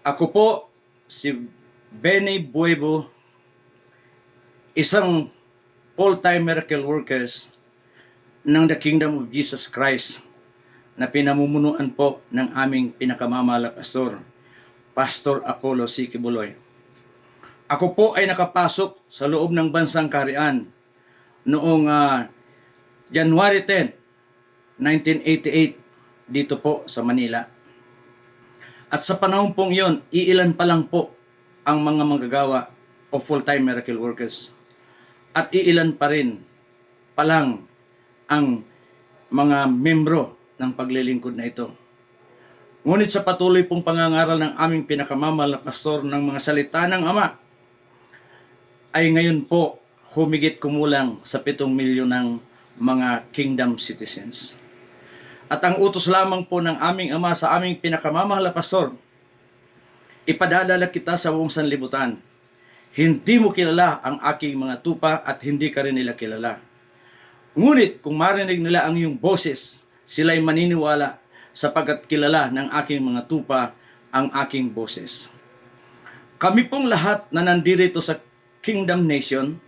Ako po si Benny Buebo, isang full-time miracle workers ng The Kingdom of Jesus Christ na pinamumunuan po ng aming pinakamamahal na pastor, Pastor Apollo C. Kibuloy. Ako po ay nakapasok sa loob ng Bansang Kaharian noong January 10, 1988 dito po sa Manila. At sa panahon pong yon, iilan pa lang po ang mga manggagawa o full-time miracle workers. At iilan pa rin pa lang ang mga membro ng paglilingkod na ito. Ngunit sa patuloy pong pangangaral ng aming pinakamamahal na pastor ng mga salita ng Ama, ay ngayon po humigit kumulang sa 7 milyon ng mga kingdom citizens. At ang utos lamang po ng aming Ama sa aming pinakamamahal na pastor, ipadalala kita sa buong sanlibutan. Hindi mo kilala ang aking mga tupa at hindi ka rin nila kilala. Ngunit kung marinig nila ang iyong boses, sila'y maniniwala sapagkat kilala ng aking mga tupa ang aking boses. Kami pong lahat na nandirito sa Kingdom Nation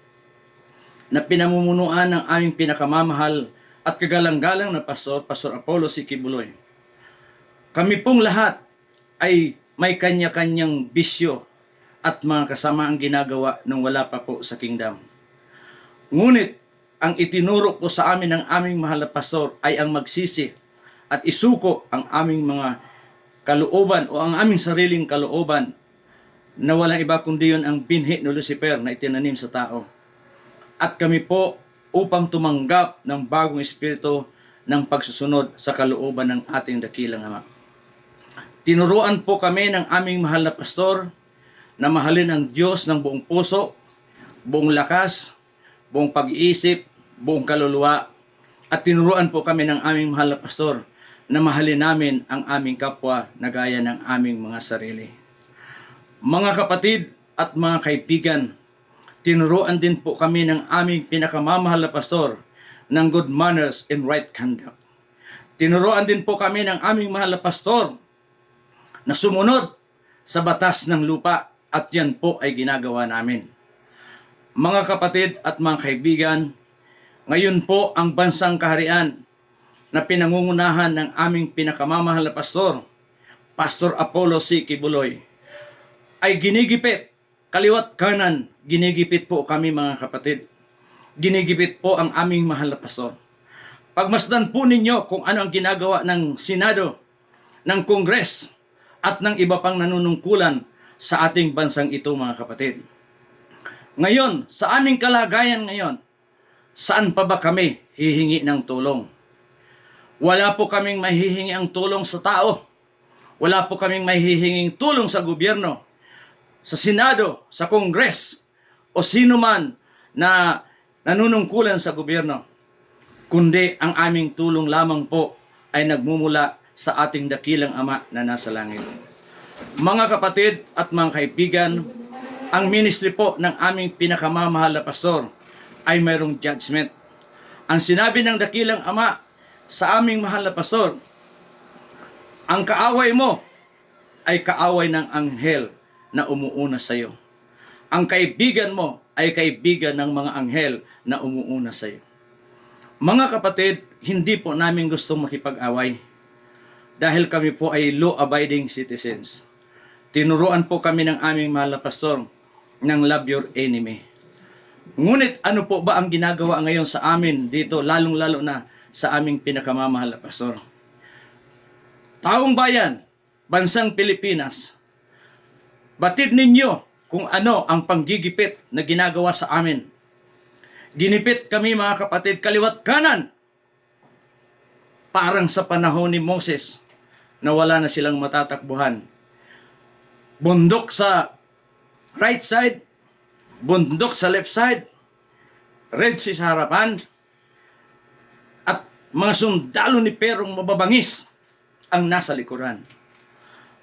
na pinamumunuan ng aming pinakamamahal at kagalang-galang na pastor, Pastor Apollo C. Kibuloy. Kami pong lahat ay may kanya-kanyang bisyo at mga kasamaang ginagawa nung wala pa po sa kingdom. Ngunit, ang itinuro po sa amin ng aming mahal na pastor ay ang magsisi at isuko ang aming mga kalooban o ang aming sariling kalooban na walang iba kundi yun ang binhi ni Lucifer na itinanim sa tao. At kami po upang tumanggap ng bagong espiritu ng pagsusunod sa kalooban ng ating dakilang Ama. Tinuruan po kami ng aming mahal na pastor na mahalin ang Diyos ng buong puso, buong lakas, buong pag-iisip, buong kaluluwa. At tinuruan po kami ng aming mahal na pastor na mahalin namin ang aming kapwa na gaya ng aming mga sarili. Mga kapatid at mga kaibigan, tinuruan din po kami ng aming pinakamamahal na pastor ng good manners and right conduct. Tinuruan din po kami ng aming mahal na pastor na sumunod sa batas ng lupa at yan po ay ginagawa namin. Mga kapatid at mga kaibigan, ngayon po ang Bansang Kaharian na pinangungunahan ng aming pinakamamahal na pastor, Pastor Apollo C. Kibuloy, ay ginigipit, kaliwat kanan, ginigipit po kami mga kapatid. Ginigipit po ang aming mahal na pastor. Pagmasdan po ninyo kung ano ang ginagawa ng Senado, ng Kongres, at ng iba pang nanunungkulan sa ating bansang ito mga kapatid. Ngayon, sa aming kalagayan ngayon, saan pa ba kami hihingi ng tulong? Wala po kaming mahihingi ang tulong sa tao. Wala po kaming mahihinging tulong sa gobyerno, sa Senado, sa Kongres, o sino man na nanunungkulan sa gobyerno. Kundi ang aming tulong lamang po ay nagmumula sa ating dakilang Ama na nasa langit. Mga kapatid at mga kaibigan, ang ministry po ng aming pinakamamahal na pastor ay mayroong judgment. Ang sinabi ng dakilang Ama sa aming mahal na pastor, ang kaaway mo ay kaaway ng anghel na umuuna sa iyo. Ang kaibigan mo ay kaibigan ng mga anghel na umuuna sa iyo. Mga kapatid, hindi po namin gustong makipag-away dahil kami po ay law-abiding citizens. Tinuruan po kami ng aming mahal na pastor ng love your enemy. Ngunit ano po ba ang ginagawa ngayon sa amin dito, lalong-lalo na sa aming pinakamamahal na pastor? Taong bayan, bansang Pilipinas, batid ninyo kung ano ang panggigipit na ginagawa sa amin. Ginipit kami mga kapatid, kaliwat kanan. Parang sa panahon ni Moses na wala na silang matatakbuhan. Bundok sa right side, bundok sa left side, Red Sea sa harapan, at mga sundalo ni Perong mababangis ang nasa likuran.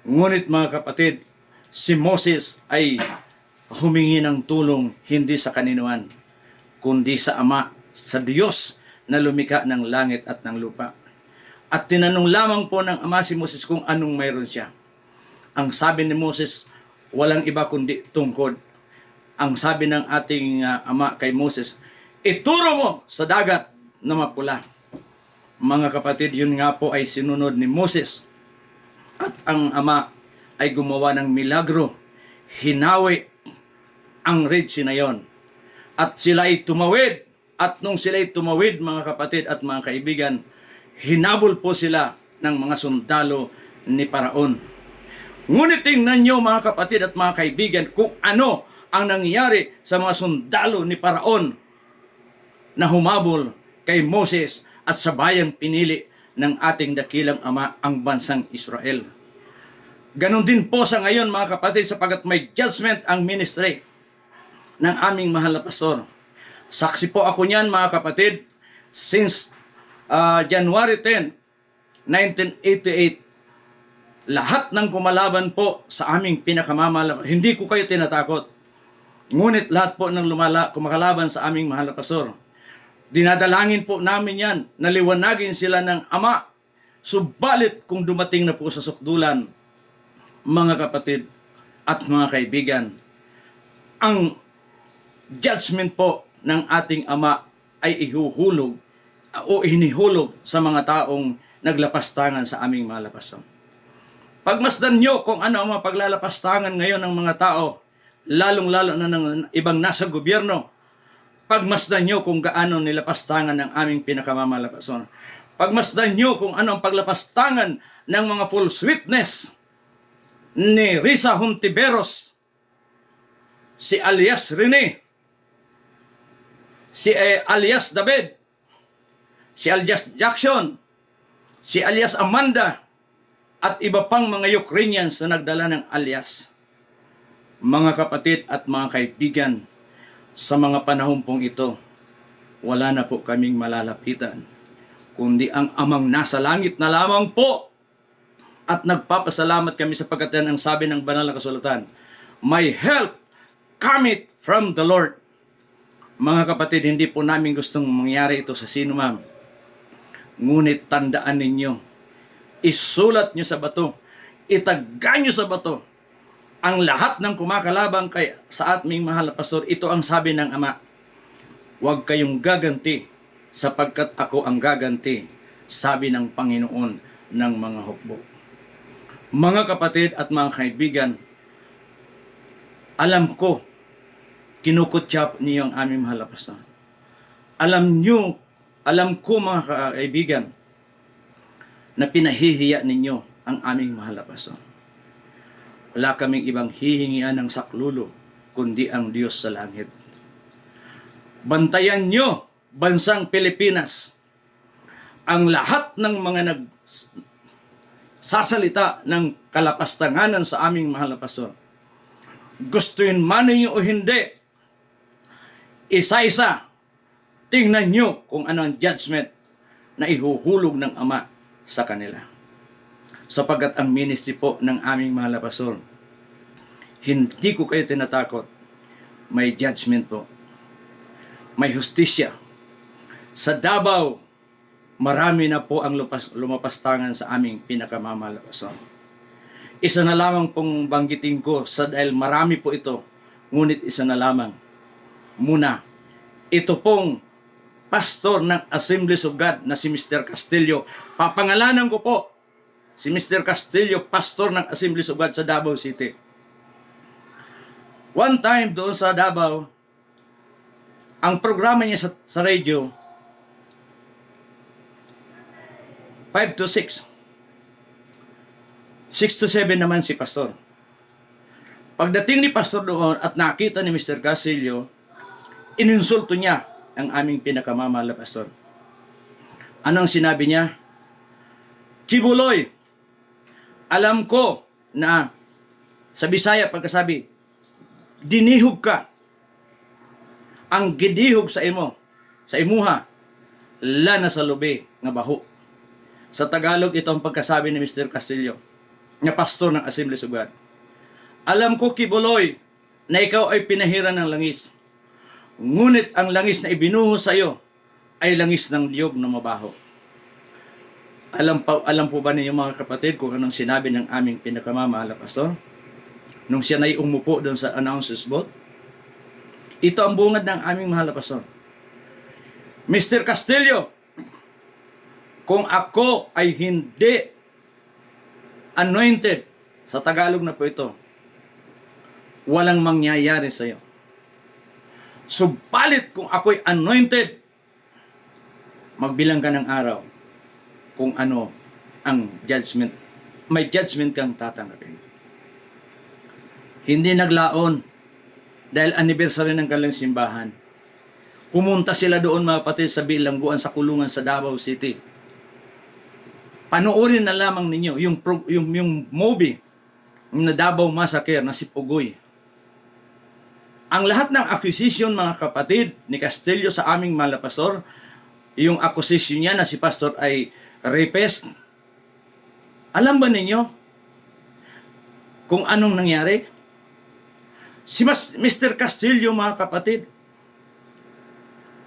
Ngunit mga kapatid, si Moses ay humingi ng tulong hindi sa kaninuan, kundi sa Ama, sa Diyos na lumikha ng langit at ng lupa. At tinanong lamang po ng Ama si Moses kung anong mayroon siya. Ang sabi ni Moses, walang iba kundi tungkod. Ang sabi ng ating ama kay Moses, ituro mo sa dagat na mapula. Mga kapatid, yun nga po ay sinunod ni Moses. At ang ama ay gumawa ng milagro. Hinawi ang Red Sea na yon. At sila ay tumawid. At nung sila ay tumawid, mga kapatid at mga kaibigan, hinabol po sila ng mga sundalo ni Paraon. Ngunit tingnan nyo, mga kapatid at mga kaibigan, kung ano ang nangyari sa mga sundalo ni Paraon na humabol kay Moses at sa bayang pinili ng ating dakilang ama, ang bansang Israel. Ganon din po sa ngayon, mga kapatid, sapagat may judgment ang ministry ng aming mahal na pastor. Saksi po ako niyan, mga kapatid, since January 10, 1988, lahat ng kumalaban po sa aming pinakamamalaban, hindi ko kayo tinatakot. Ngunit lahat po ng kumakalaban sa aming mahal na pastor, dinadalangin po namin yan, naliwanagin sila ng ama. Subalit kung dumating na po sa sukdulan, mga kapatid at mga kaibigan, ang judgment po ng ating ama ay ihuhulog o hinihulog sa mga taong naglapastangan sa aming mahal na pastor. Pagmasdan nyo kung ano ang mga paglalapastangan ngayon ng mga tao, lalong-lalo na ng ibang nasa gobyerno. Pagmasdan nyo kung gaano nilapastangan ng aming pinakamamalapason. Pagmasdan nyo kung ano ang paglapastangan ng mga false witness ni Risa Hontiveros, si alias Rene, si alias David, si alias Jackson, si alias Amanda, at iba pang mga Ukrainians na nagdala ng alias. Mga kapatid at mga kaibigan, sa mga panahon pong ito, wala na po kaming malalapitan, kundi ang amang nasa langit na lamang po. At nagpapasalamat kami sapagkat yan ang sabi ng banal na kasulatan, my help cometh from the Lord. Mga kapatid, hindi po namin gustong mangyari ito sa sino man. Ngunit tandaan ninyo, isulat nyo sa bato, itagga nyo sa bato, ang lahat ng kumakalabang sa aming mahal na pastor. Ito ang sabi ng ama, huwag kayong gaganti, sapagkat ako ang gaganti, sabi ng Panginoon ng mga hukbo. Mga kapatid at mga kaibigan, alam ko, kinukutyap niyo ang aming mahal na pastor. Alam ko mga kaibigan, na pinahihiya ninyo ang aming mahal na pastor. Wala kaming ibang hihingian ng saklulo, kundi ang Diyos sa langit. Bantayan nyo, bansang Pilipinas, ang lahat ng mga sasalita ng kalapastanganan sa aming mahal na pastor. Gustuin man ninyo o hindi, isa-isa, tingnan nyo kung ano ang judgment na ihuhulog ng ama sa kanila. Sapagat ang ministry po ng aming mahal na pastor, hindi ko kayo tinatakot. May judgment po. May hustisya. Sa Davao, marami na po ang lumapastangan sa aming pinakamamahal na pastor. Isa na lamang pong banggitin ko dahil marami po ito. Ngunit isa na lamang. Muna, ito pong pastor ng Assemblies of God na si Mr. Castillo. Papangalanan ko po si Mr. Castillo, pastor ng Assemblies of God sa Davao City. One time doon sa Davao, ang programa niya sa radio, 5 to 6. 6 to 7 naman si pastor. Pagdating ni pastor doon at nakita ni Mr. Castillo, ininsulto niya ang aming pinakamamahal na pastor. Anong sinabi niya? Kibuloy, alam ko na sa Bisaya pagkasabi, dinihog ka. Ang gidihog sa imuha, lana sa lubi nga baho. Sa Tagalog, ito ang pagkasabi ni Mr. Castillo, na pastor ng Assemblies of God. Alam ko, Kibuloy, na ikaw ay pinahiran ng langis. Ngunit ang langis na ibinuho sa iyo ay langis ng niyog na mabaho. Alam po ba ninyo mga kapatid kung anong sinabi ng aming pinakamamahal na pastor? Nung siya na'y umupo doon sa announcers booth, ito ang bungad ng aming mahal na pastor. Mr. Castillo, kung ako ay hindi anointed, sa Tagalog na po ito, walang mangyayari sa iyo. Subalit kung ako'y anointed, magbilang ka ng araw kung ano ang judgment. May judgment kang tatanggapin. Hindi naglaon dahil anniversary ng kanilang simbahan. Pumunta sila doon mga kapatid sa bilangguan sa kulungan sa Davao City. Panoorin na lamang ninyo yung movie na Davao Massacre na si Pugoy. Ang lahat ng accusation mga kapatid ni Castillo sa aming mahal na pastor, yung accusation niya na si pastor ay rapist. Alam ba ninyo kung anong nangyari? Si Mr. Castillo mga kapatid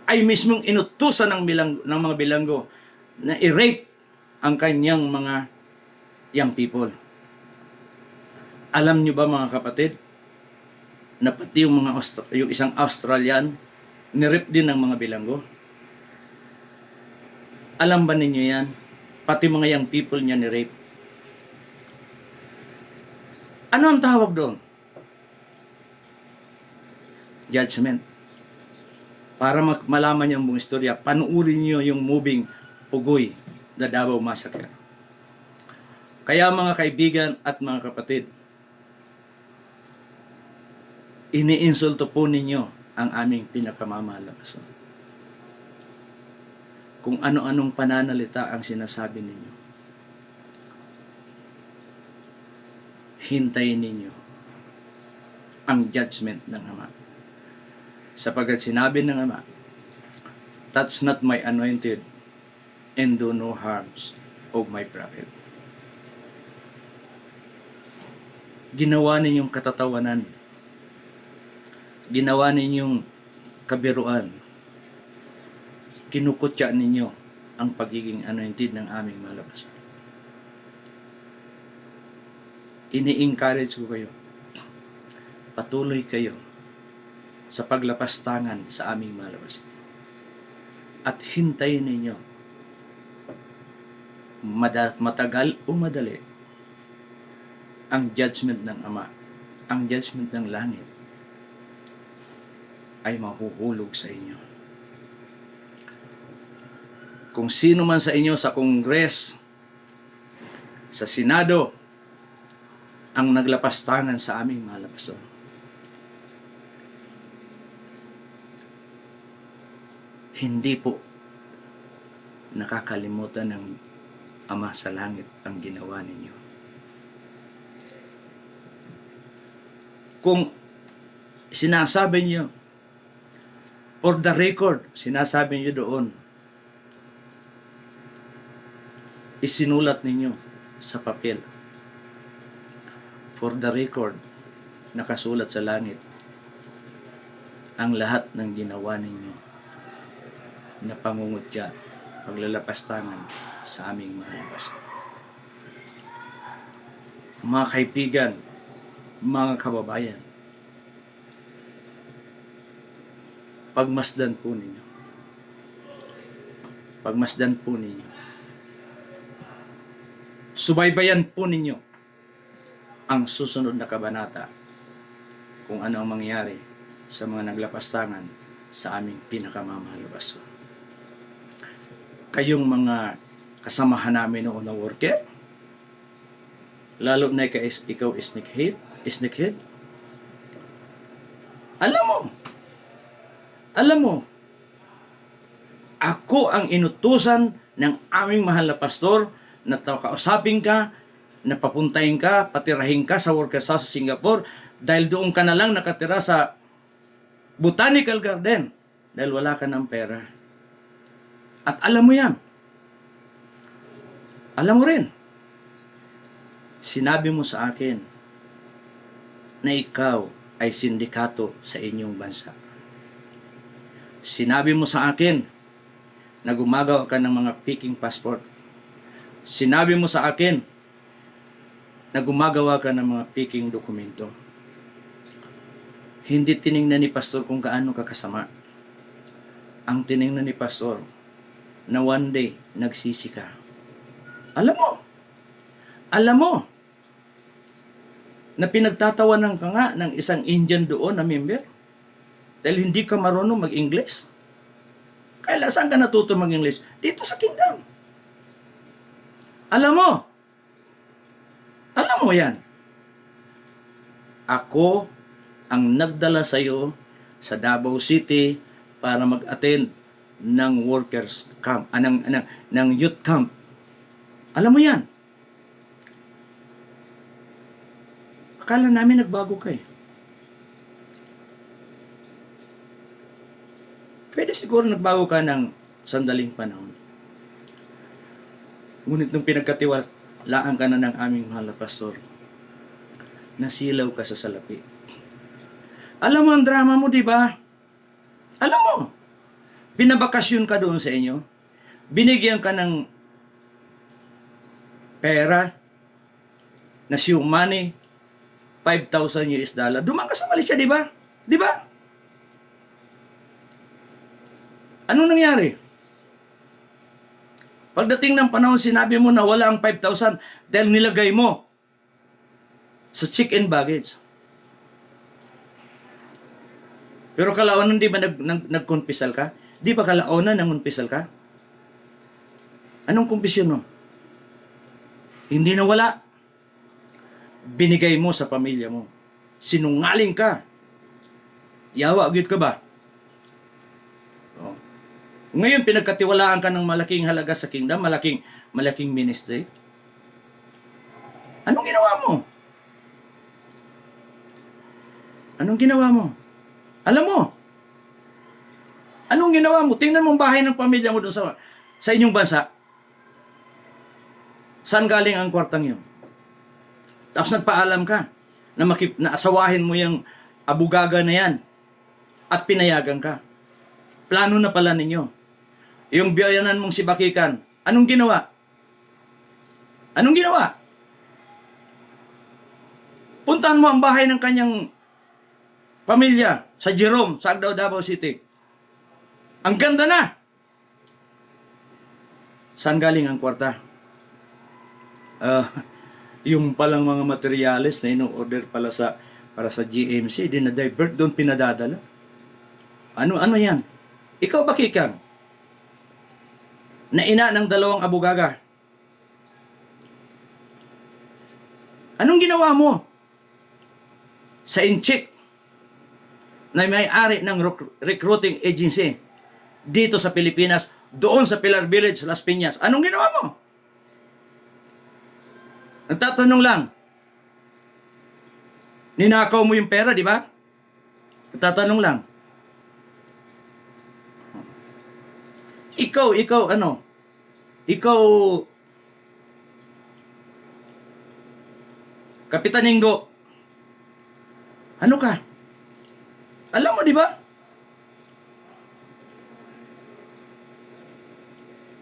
ay mismong inutusan ng mga bilanggo na i-rape ang kanyang mga young people. Alam nyo ba mga kapatid na pati yung isang Australian ni-rape din ng mga bilanggo? Alam ba ninyo yan? Pati mga young people niya ni-rape. Ano ang tawag doon? Judgment. Para malaman niyo ang buong istorya, panuurin niyo yung moving Pugoy, the Davao Massacre. Kaya mga kaibigan at mga kapatid, iniinsulto po ninyo ang aming pinakamamahal na pastor. Kung ano-anong pananalita ang sinasabi ninyo, hintayin ninyo ang judgment ng Ama. Sapagkat sinabi ng Ama, touch not my anointed and do no harms of my prophet. Ginawa ninyong katatawanan, ginawa ninyong kabiruan, kinukutya ninyo ang pagiging anointed ng aming malabas. Ini-encourage ko kayo, patuloy kayo sa paglapastangan sa aming malabas. At hintayin ninyo, matagal o madali, ang judgment ng Ama, ang judgment ng langit, ay mahuhulog sa inyo. Kung sino man sa inyo sa Kongres, sa Senado, ang naglapastangan sa aming mahal na pastor, hindi po nakakalimutan ng Ama sa langit ang ginawa ninyo. Kung sinasabi niyo, for the record, sinasabi niyo doon, isinulat ninyo sa papel, for the record, nakasulat sa langit, ang lahat ng ginawa ninyo na pangungutya, paglalapastangan sa aming mahal na pastor. Mga kaibigan, mga kababayan, pagmasdan po ninyo. Pagmasdan po ninyo. Subaybayan po ninyo ang susunod na kabanata kung ano ang mangyari sa mga naglapastangan sa aming pinakamamahal na pastor. Kayong mga kasamahan namin noon na worker, lalo na ikaw sneakhead, alam mo, ako ang inutusan ng aming mahal na pastor na kausapin ka, na papuntahin ka, patirahin ka sa workers house sa Singapore, dahil doon ka na lang nakatira sa Botanical Garden dahil wala ka ng pera. At alam mo yan. Alam mo rin. Sinabi mo sa akin na ikaw ay sindikato sa inyong bansa. Sinabi mo sa akin na gumagawa ka ng mga peking passport Sinabi mo sa akin na gumagawa ka ng mga peking dokumento. Hindi tiningnan ni pastor kung gaano ka kasama. Ang tiningnan ni pastor na one day nagsisi ka. Alam mo, na pinagtatawanan ka nga ng isang Indian doon na member dahil hindi ka marunong mag-English. Kaya saan ka natuto mag-English? Dito sa kingdom. Alam mo yan. Ako ang nagdala sa iyo sa Davao City para mag-attend ng workers camp, ng youth camp. Alam mo yan. Akala namin nagbago ka eh. Pwede siguro nagbago ka ng sandaling panahon. Ngunit nung pinagkatiwalaan ka na ng aming mahal na pastor, nasilaw ka sa salapi. Alam mo ang drama mo, di ba? Alam mo, pinabakasyon ka doon sa inyo, binigyan ka ng pera, na siyong money, $5,000. Dumaan ka sa Malaysia, di ba? Di ba? Anong nangyari? Pagdating ng panahon, sinabi mo na wala ang 5,000 dahil nilagay mo sa check-in baggage. Pero kalaunan, di ba nagkumpisal ka? Di ba kalaunan nangunpisal ka? Anong kumpisyon mo? Hindi na wala. Binigay mo sa pamilya mo. Sinungaling ka. Yawa, agad ka ba? Oh. Ngayon, pinagkatiwalaan ka ng malaking halaga sa kingdom, malaking ministry. Anong ginawa mo? Anong ginawa mo? Alam mo? Anong ginawa mo? Tingnan mo ang bahay ng pamilya mo doon sa inyong bansa. Saan galing ang kwartang yun? Tapos nagpaalam ka na asawahin mo yung abugaga na yan at pinayagan ka. Plano na pala ninyo. Yung biyanan mong si Bakikan, anong ginawa? Anong ginawa? Puntahan mo ang bahay ng kanyang pamilya sa Jerome, sa Agdao, Davao City. Ang ganda na! Saan galing ang kwarta? Yung palang mga materyales na ino-order para sa GMC, dinadivert doon pinadadala. Ano yan? Ikaw ba, Kikang? Na ina ng 2 abugaga. Anong ginawa mo? Sa Inchik, na may-ari ng recruiting agency dito sa Pilipinas, doon sa Pilar Village, Las Piñas. Anong ginawa mo? Nagtatanong lang. Ninakaw mo yung pera, di ba? Nagtatanong lang. Ikaw, Kapitan Ingo, ano ka? Alam mo, di ba?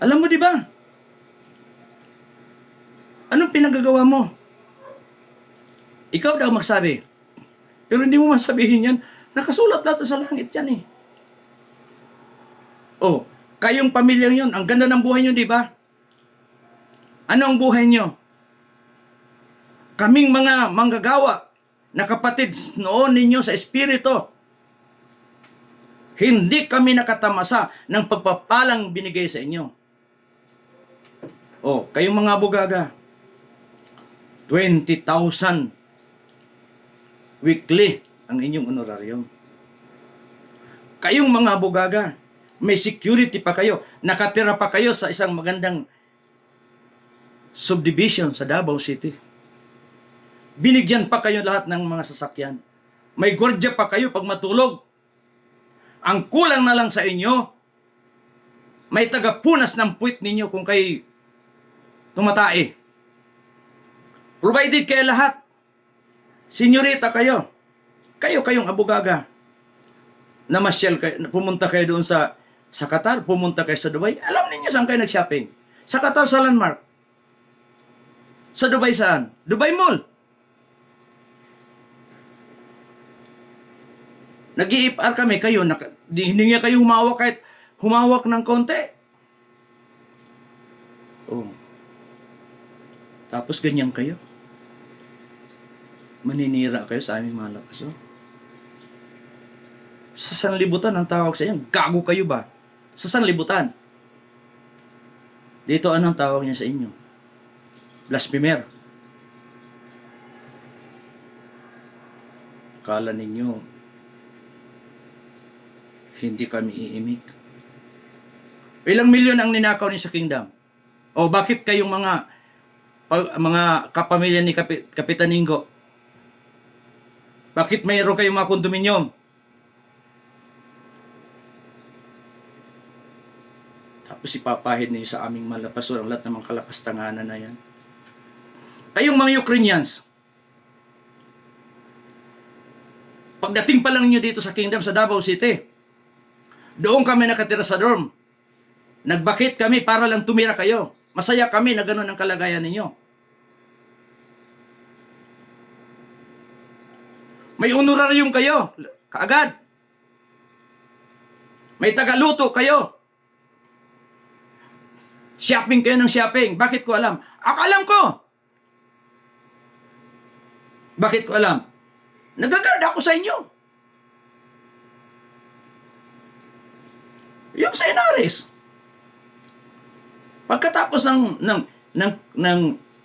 Alam mo, di ba? Anong pinagagawa mo? Ikaw daw magsabi. Pero hindi mo masabihin yan. Nakasulat lahat sa langit yan eh. Oh, kayong pamilyang yun, ang ganda ng buhay nyo, di ba? Ano ang buhay nyo? Kaming mga manggagawa na kapatid noon ninyo sa espiritu. Hindi kami nakatamasa ng pagpapalang binigay sa inyo. Oh, kayong mga bugaga, 20,000 weekly ang inyong honorarium. Kayong mga bugaga, may security pa kayo, nakatira pa kayo sa isang magandang subdivision sa Davao City. Binigyan pa kayo lahat ng mga sasakyan. May gwardiya pa kayo pag matulog. Ang kulang na lang sa inyo, may tagapunas ng puwit ninyo kung kayo tumatae. Provided kayo lahat. Senyorita kayo. Kayong abugaga. Namasyal kayo, pumunta kayo doon sa Qatar, pumunta kayo sa Dubai. Alam niyo saan kayo nag-shopping? Sa Qatar, sa Landmark. Sa Dubai saan? Dubai Mall. Nag-iipar kami, kayo, hindi nga kayo humawak kahit humawak ng konti. Oh. Tapos ganyan kayo. Maninira kayo sa aming mga lakas. Oh. Sa sanlibutan ang tawag sa inyo. Gago kayo ba? Sa sanlibutan. Dito anong tawag niya sa inyo? Blasphemer. Kala ninyo hindi kami iimik. Ilang milyon ang ninakaw niyo sa kingdom? O bakit kayong mga kapamilya ni Kapitan Ingo? Bakit mayroon kayong mga kondominium? Tapos ipapahid niyo sa aming malapasor ang lahat ng mga kalapastanganan na yan. Kayong mga Ukrainians, pagdating pa lang niyo dito sa kingdom sa Davao City, doon kami nakatira sa dorm. Nagbakit kami para lang tumira kayo. Masaya kami na gano'n ang kalagayan ninyo. May honorarium kayo, kaagad. May tagaluto kayo. Shopping kayo ng shopping. Bakit ko alam? Alam ko! Bakit ko alam? Nagagard ako sa inyo. Yung sa Inaris. Pagkatapos ng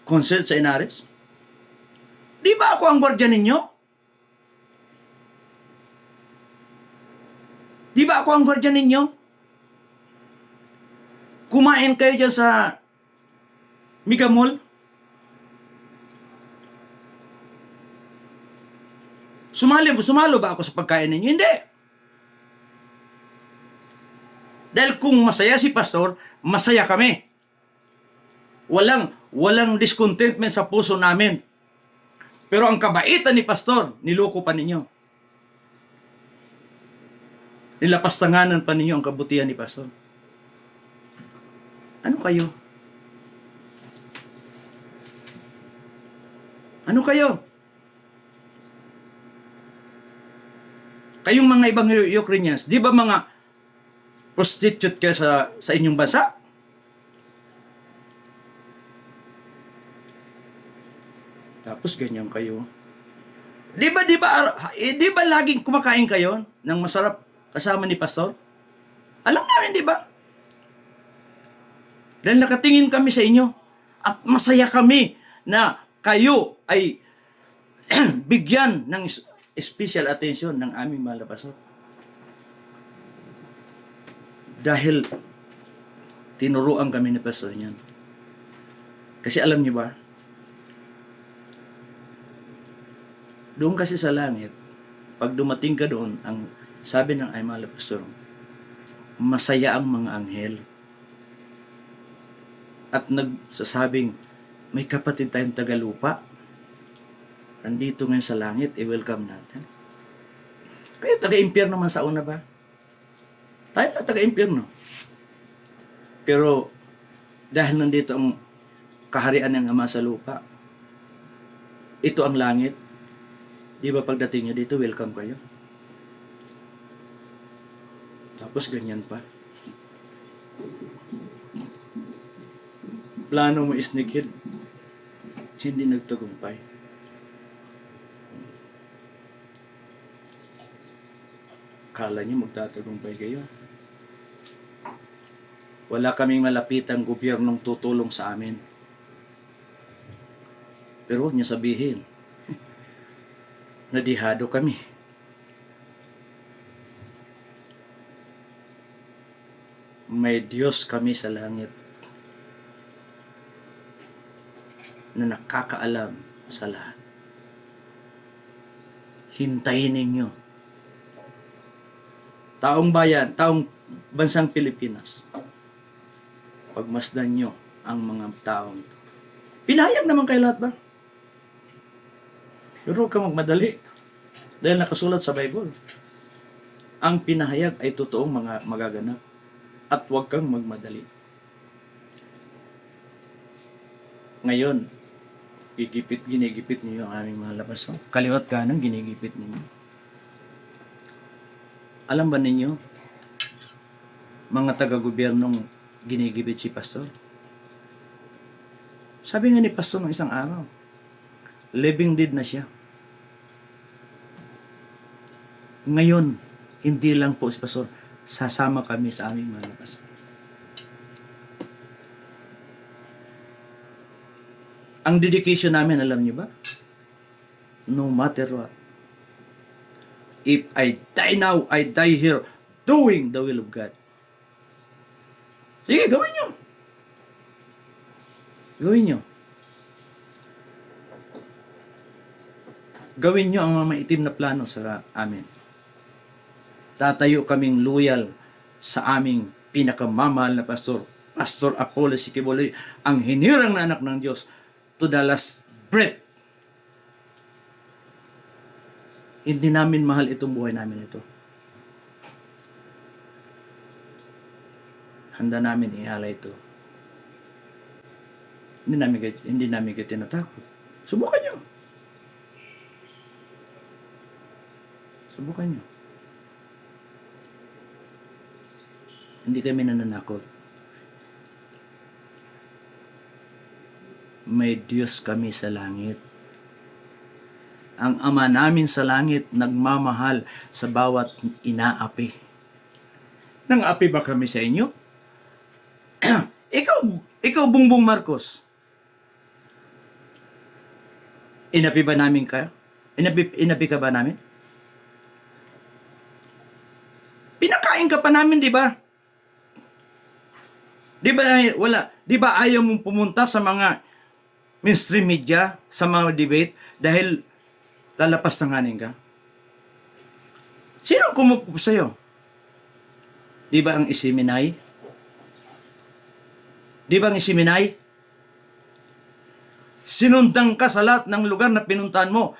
concert sa Inaris, di ba ako ang gwardiya ninyo? Di ba ako ang gwardiya ninyo? Kumain kayo dyan sa Mega Mall? Sumalo ba ako sa pagkain ninyo? Hindi. Dahil kung masaya si pastor, masaya kami. Walang discontentment sa puso namin. Pero ang kabaitan ni pastor, niloko pa ninyo. Nilapastanganan pa ninyo ang kabutihan ni pastor. Ano kayo? Ano kayo? Kayong mga ibang Ukrainians, di ba mga prostitute kayo sa inyong bansa? Tapos ganyan kayo. Di ba laging kumakain kayo ng masarap kasama ni pastor? Alam namin, di ba? Dahil nakatingin kami sa inyo at masaya kami na kayo ay bigyan ng special attention ng aming mga pastor. Dahil tinuruan kami ni pastor niyan. Kasi alam niyo ba, doon kasi sa langit, pag dumating ka doon, ang sabi ng ay mga pastor, masaya ang mga anghel. At nagsasabing, may kapatid tayong tagalupa. Nandito ngayon sa langit, i-welcome natin. Kayo taga-impyerno naman sa una ba? Tayo na taga-impyerno. Pero dahil nandito ang kaharian ng Ama sa lupa, ito ang langit, di ba pagdating nyo dito, welcome kayo. Tapos ganyan pa. Plano mo isnikid, hindi nagtagumpay. Kala nyo magtatagumpay kayo. Wala kaming malapitang gobyernong tutulong sa amin. Pero huwag niyo sabihin, nadihado kami. May Diyos kami sa langit na nakakaalam sa lahat. Hintayin ninyo. Taong bayan, taong bansang Pilipinas, pagmasdan nyo ang mga taong ito. Pinahayag naman kayo lahat ba? Pero huwag ka magmadali. Dahil nakasulat sa Bible, ang pinahayag ay totoong mga magaganap. At huwag kang magmadali. Ngayon, Ginigipit niyo ang aming mga lapaso. Kaliwat kanan, ginigipit ninyo. Alam ba ninyo, mga taga-gobyernong ginigipit si pastor? Sabi nga ni pastor ng isang araw, living dead na siya. Ngayon, hindi lang po si pastor, sasama kami sa aming mga lapaso. Ang dedication namin, alam niyo ba? No matter what. If I die now, I die here doing the will of God. Sige, gawin niyo. Gawin niyo. Gawin niyo ang mga maitim na plano sa amin. Tatayo kaming loyal sa aming pinakamamahal na pastor, Pastor Apollo Siquiboloy, ang hinirang na anak ng Diyos, to the last breath. Hindi namin mahal itong buhay namin ito. Handa namin ihalay ito. Hindi namin kayo tinatakot. Subukan nyo. Subukan nyo. Hindi kami nananakot. May Diyos kami sa langit. Ang Ama namin sa langit nagmamahal sa bawat inaapi. Nang-api ba kami sa inyo? ikaw Bongbong Marcos. Inapi ba namin ka? Inapi ka ba namin? Pinakain ka pa namin, di ba? Di ba ayaw mong pumunta sa mga mainstream media, sa mga debate, dahil lalapas tanganin ka? Sino kumupo sa'yo? Di ba ang isiminay? Di ba ang isiminay? Sinundang ka sa lahat ng lugar na pinuntahan mo.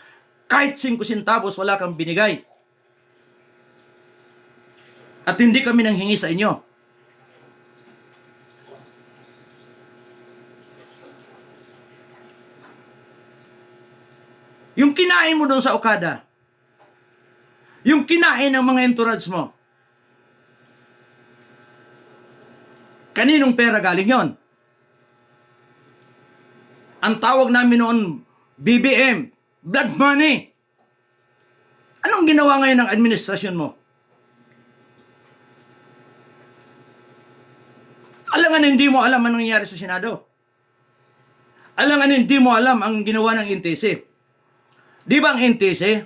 Kahit 5 centavos wala kang binigay. At hindi kami nanghingi sa inyo. Yung kinain mo doon sa Okada, yung kinain ng mga entourage mo, kaninong pera galing yon? Ang tawag namin noon, BBM, blood money. Anong ginawa ngayon ng administrasyon mo? Alangan hindi mo alam anong nangyari sa Senado. Alangan hindi mo alam ang ginawa ng NTC. Di ba ang NTC,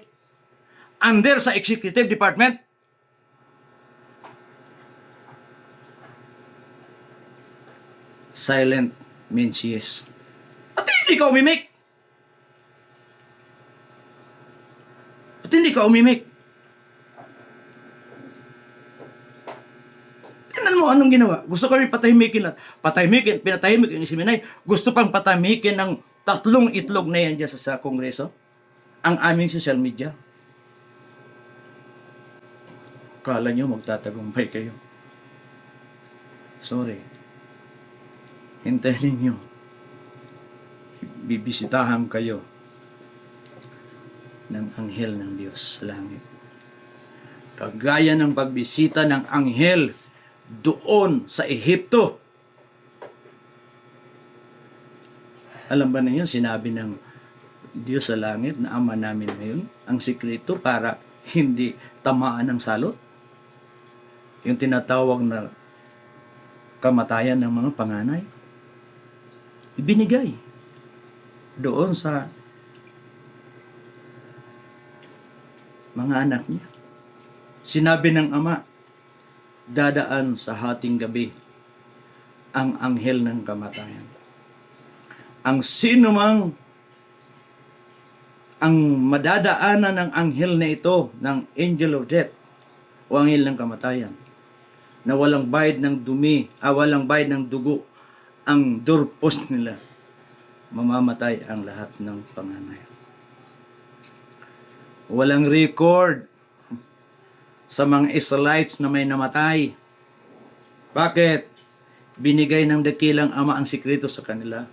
under sa Executive Department? Silent means yes. At hindi ka umimik. At hindi ka umimik. Tingnan mo anong ginawa. Gusto kami patahimikin lahat. Pinatahimik ang isiminay. Gusto pang patahimikin ng 3 itlog na yan dyan sa Kongreso. Ang aming social media. Kala nyo magtatagumpay kayo. Sorry. Hintayin ninyo. Bibisitahan kayo ng anghel ng Diyos sa langit. Kagaya ng pagbisita ng anghel doon sa Ehipto. Alam ba ninyo, sinabi ng Diyos sa langit na Ama namin ngayon, ang sikreto para hindi tamaan ng salot. Yung tinatawag na kamatayan ng mga panganay. Ibinigay doon sa mga anak niya. Sinabi ng Ama, dadaan sa hating gabi ang anghel ng kamatayan. Ang sino mang ang madadaanan ng anghel na ito, ng angel of death, o anghel ng kamatayan, na walang bayad ng dumi, walang bayad ng dugo, ang doorpost nila, mamamatay ang lahat ng panganay. Walang record sa mga Israelites na may namatay. Bakit? Binigay ng dakilang Ama ang sikreto sa kanila.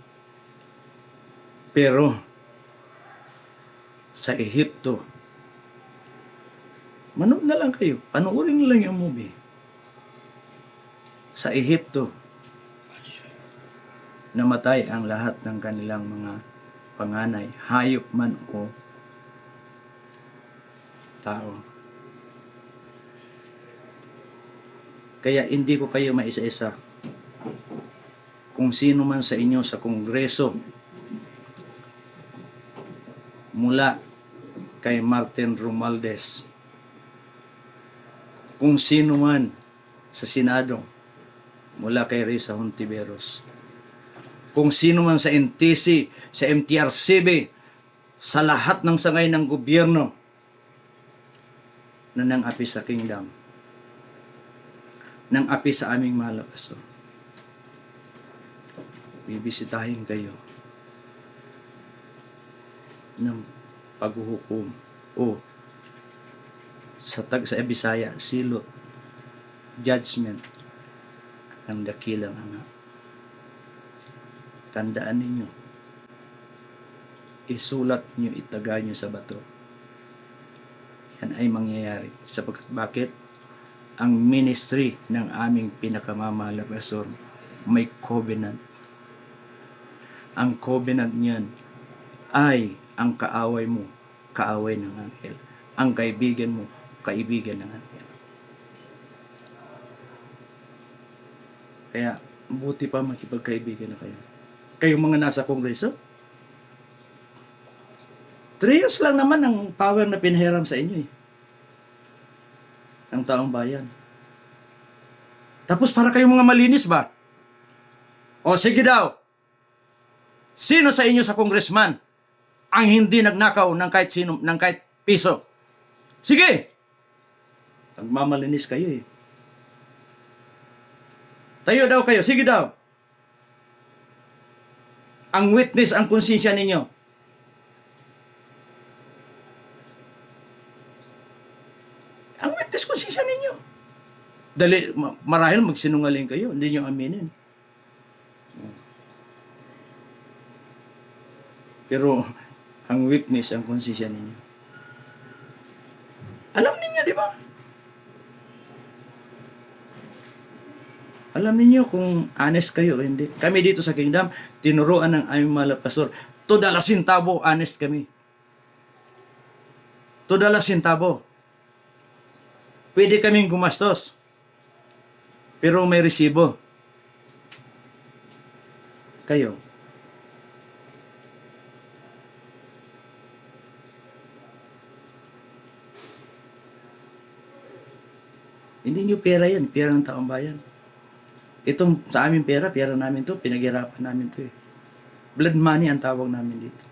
Pero sa Ehipto. Manood na lang kayo. Panoorin na lang yung movie. Sa Ehipto, namatay ang lahat ng kanilang mga panganay, hayop man o tao. Kaya hindi ko kayo maisa-isa. Kung sino man sa inyo sa Kongreso, mula kay Martin Romualdez, kung sino man sa Senado, mula kay Risa Hontiveros, kung sino man sa NTC, sa MTRCB, sa lahat ng sangay ng gobyerno na nang-api sa kingdom, nang-api sa aming mahal na pastor, bibisitahin kayo ng paghuhukom o sa Bisaya, silot, judgment ng dakilang Ama. Tandaan ninyo, isulat ninyo, itagay nyo sa bato. Yan ay mangyayari. Sapagkat bakit? Ang ministry ng aming pinakamamahal na pastor may covenant. Ang covenant niyan ay ang kaaway mo, kaaway ng anghel. Ang kaibigan mo, kaibigan ng anghel. Kaya, buti pa makipagkaibigan na kayo. Kayong mga nasa kongreso, 3 years lang naman ang power na pinahiram sa inyo ng taong bayan. Tapos para kayong mga malinis ba? O sige daw, sino sa inyo sa congressman ang hindi nagnakaw ng kahit sino, ng kahit piso? Sige! Nagmamalinis kayo Tayo daw kayo, sige daw. Ang witness, ang konsensya ninyo. Ang witness, konsensya ninyo. Dali, marahil magsinungaling kayo, hindi nyo aminin. Pero, ang witness, ang konsensya ninyo. Alam ninyo, di ba? Alam niyo kung honest kayo o hindi. Kami dito sa Kingdom, tinuruan ng aming mga pastor, to the last centavo, honest kami. To the last centavo. Pwede kaming gumastos. Pero may resibo. Kayo. Hindi nyo pera yan, pera ng taong bayan. Itong sa aming pera, pera namin to, pinaghirapan namin to Blood money ang tawag namin dito.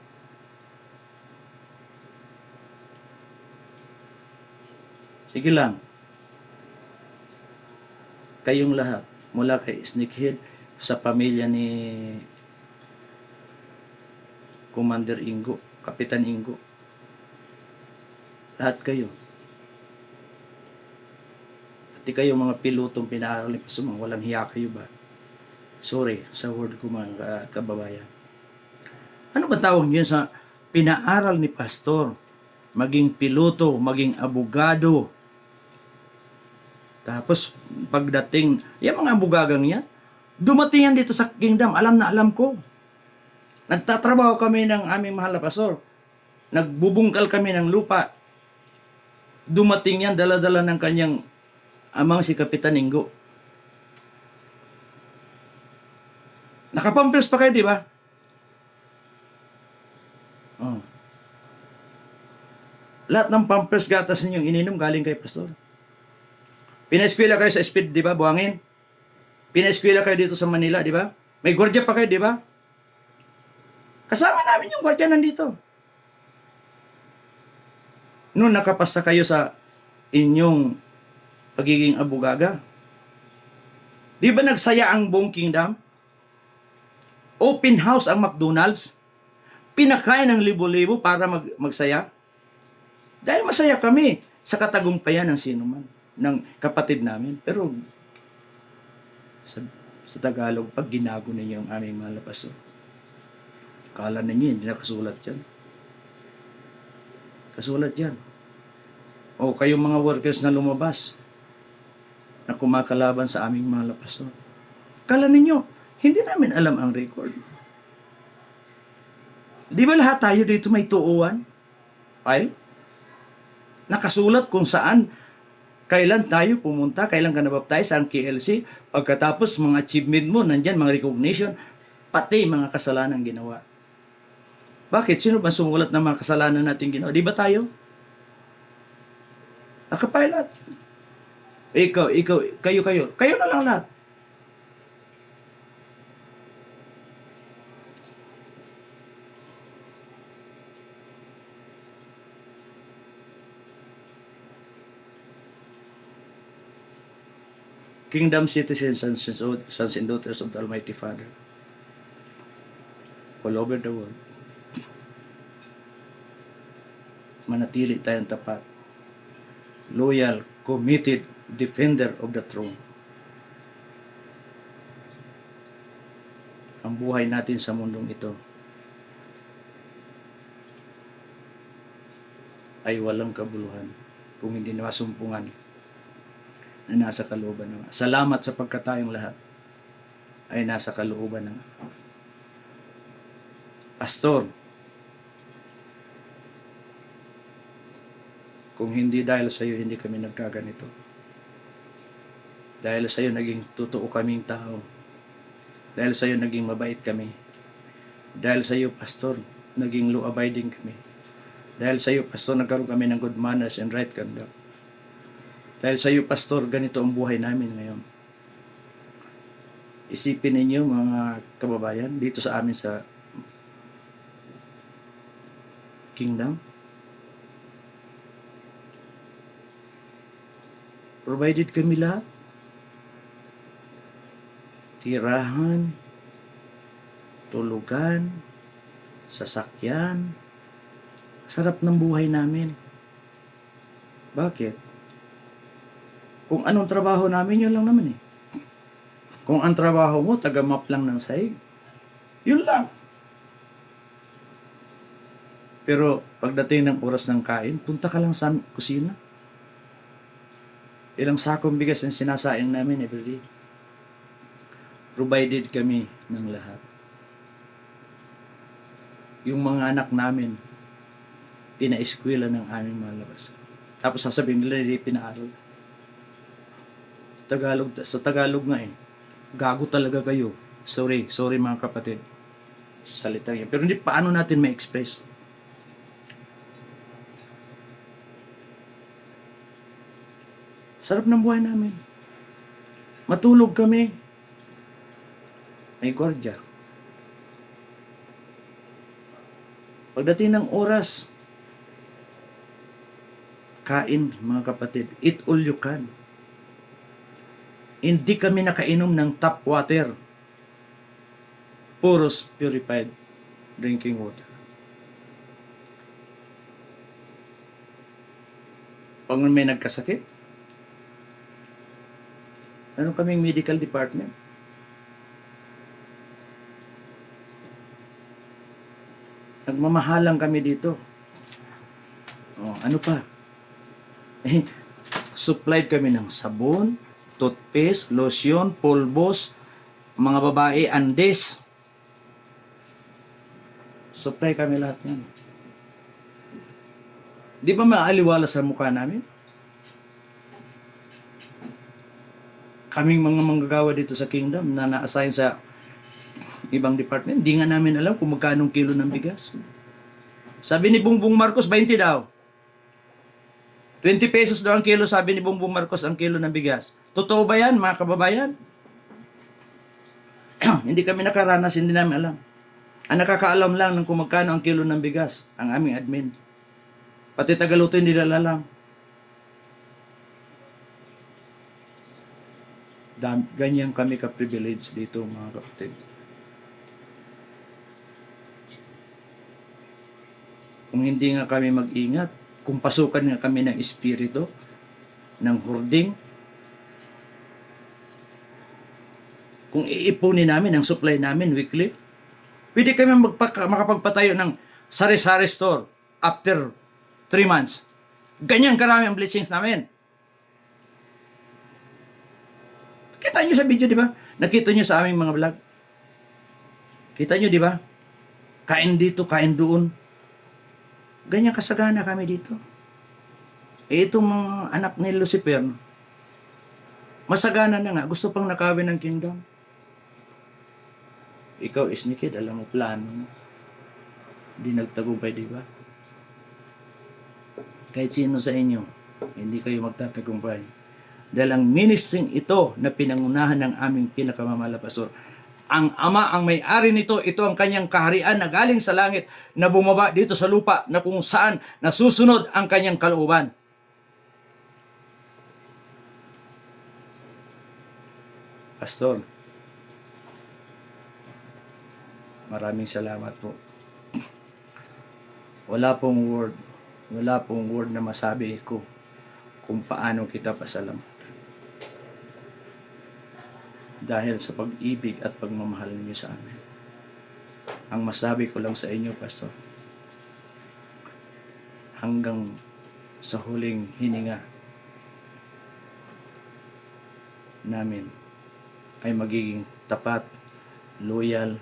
Sige lang. Kayong lahat, mula kay Snakehead, sa pamilya ni Commander Ingo, Kapitan Ingo, lahat kayo. Di kayo mga pilotong pinaaral ni Pastor, walang hiya kayo ba? Sorry sa word ko mga kababayan. Ano ba tawag niyo sa pinaaral ni Pastor? Maging piloto, maging abogado. Tapos pagdating, yung mga abogagang yan, dumating yan dito sa Kingdom, alam na alam ko. Nagtatrabaho kami ng aming mahal na Pastor. Nagbubungkal kami ng lupa. Dumating yan, dala-dala ng kanyang amang si Kapitan Ingo. Nakapampers pa kayo, di ba? Oh. Lahat ng pampers gatas ninyong ininom galing kay Pastor. Pinaeskwela kayo sa speed, di ba? Buhangin. Pinaeskwela kayo dito sa Manila, di ba? May gwardiya pa kayo, di ba? Kasama namin yung gwardiya nandito. Noon nakapasa kayo sa inyong pagiging abugaga. Di ba nagsaya ang buong Kingdom? Open house ang McDonald's. Pinakain ng libo-libo para magsaya. Dahil masaya kami sa katagumpayan ng sino man, ng kapatid namin. Pero sa Tagalog, pag ginago ninyo ang aming mga pastor, kala ninyo hindi nakasulat yan. Kasulat yan. O kayong mga workers na lumabas na kumakalaban sa aming mga pastor. Kala ninyo, hindi namin alam ang record. Di ba lahat tayo dito may tuuan? File? Nakasulat kung saan, kailan tayo pumunta, kailan ka nabaptize, saan KLC, pagkatapos mga achievement mo, nandyan mga recognition, pati mga kasalanan ginawa. Bakit? Sino ba sumulat ng mga kasalanan natin ginawa? Di ba tayo? Nakapile lahat. Ikaw, kayo na lang lahat. Kingdom citizens and sons and daughters of the Almighty Father all over the world. Manatili tayong tapat, loyal, committed defender of the throne. Ang buhay natin sa mundong ito ay walang kabuluhan kung hindi masumpungan na nasa kalooban ng salamat sa pagkatayong lahat ay nasa kalooban ng Pastor, kung hindi dahil sa iyo, hindi kami nagkaganito. Dahil sa iyo, naging totoo kaming tao. Dahil sa iyo, naging mabait kami. Dahil sa iyo, Pastor, naging law-abiding kami. Dahil sa iyo, Pastor, nagkaroon kami ng good manners and right conduct. Dahil sa iyo, Pastor, ganito ang buhay namin ngayon. Isipin ninyo, mga kababayan, dito sa amin sa Kingdom, provided kami lahat. Tirahan, tulugan, sasakyan. Sarap ng buhay namin. Bakit? Kung anong trabaho namin, yun lang naman eh. Kung ang trabaho mo, taga-map lang ng sahig, yun lang. Pero pagdating ng oras ng kain, punta ka lang sa kusina. Ilang sakong bigas ang sinasaing namin everyday. Provided kami ng lahat. Yung mga anak namin, pina-eskwela ng aming mga labasan. Tapos sasabihin nila, hindi pinaaral. Sa Tagalog nga eh. Gago talaga kayo. Sorry mga kapatid. Sa salita yan. Pero hindi, paano natin ma-express? Sarap ng buhay namin. Matulog kami. May gwardiya. Pagdating ng oras, kain mga kapatid. Eat all you can. Hindi kami nakainom ng tap water. Puros purified drinking water. Pag may nagkasakit, meron kaming medical department. Nagmamahalang kami dito. Ano pa? Supplied kami ng sabon, toothpaste, lotion, pulbos, mga babae, andes. Supply kami lahat yan. Di ba maaliwala sa mukha namin? Kaming mga manggagawa dito sa Kingdom na na-assign sa ibang department, di nga namin alam kung magkanong kilo ng bigas. Sabi ni Bongbong Marcos, 20 daw. 20 pesos daw ang kilo, sabi ni Bongbong Marcos, ang kilo ng bigas. Totoo ba yan, mga kababayan? Hindi kami nakaranas, hindi namin alam. Ang nakakaalam lang ng kung magkano ang kilo ng bigas, ang aming admin. Pati Tagaluto hindi nila alam. Ganyan kami ka-privilege dito, mga kapatid. Kung hindi nga kami mag-ingat, kung pasukan nga kami ng espiritu, ng hoarding, kung iipunin namin ang supply namin weekly, pwede kami makapagpatayo ng sari-sari store after 3 months. Ganyan karami ang blessings namin. Kita nyo sa video, di ba? Nakita nyo sa aming mga vlog. Kita nyo, di ba? Kain dito, kain doon. Ganyan kasagana kami dito. Itong mga anak ni Lucifer, masagana na nga, gusto pang nakawin ng kingdom. Ikaw, Sneakid, alam mo, plano mo. Hindi nagtagumpay, di ba? Kahit sino sa inyo, hindi kayo magtatagumpay. Dahil ang ministering ito na pinangunahan ng aming pinakamamahal na pastor, ang Ama ang may-ari nito, ito ang kanyang kaharian na galing sa langit, na bumaba dito sa lupa, na kung saan nasusunod ang kanyang kalooban. Pastor, maraming salamat po. Wala pong word na masabi ko kung paano kita pasalamatan. Dahil sa pag-ibig at pagmamahal niyo sa amin. Ang masabi ko lang sa inyo, Pastor, hanggang sa huling hininga namin ay magiging tapat, loyal,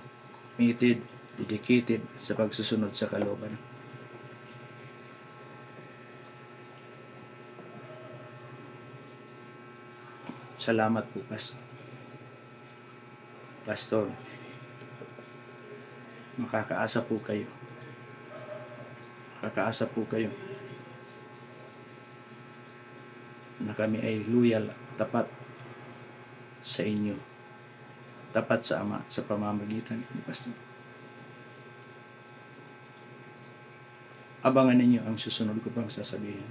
committed, dedicated sa pagsusunod sa kalooban. Salamat po, Pastor. Pastor, makakaasa po kayo. Makakaasa po kayo na kami ay loyal, tapat sa inyo. Tapat sa Ama sa pamamagitan ni Pastor. Abangan ninyo ang susunod ko pang sasabihin.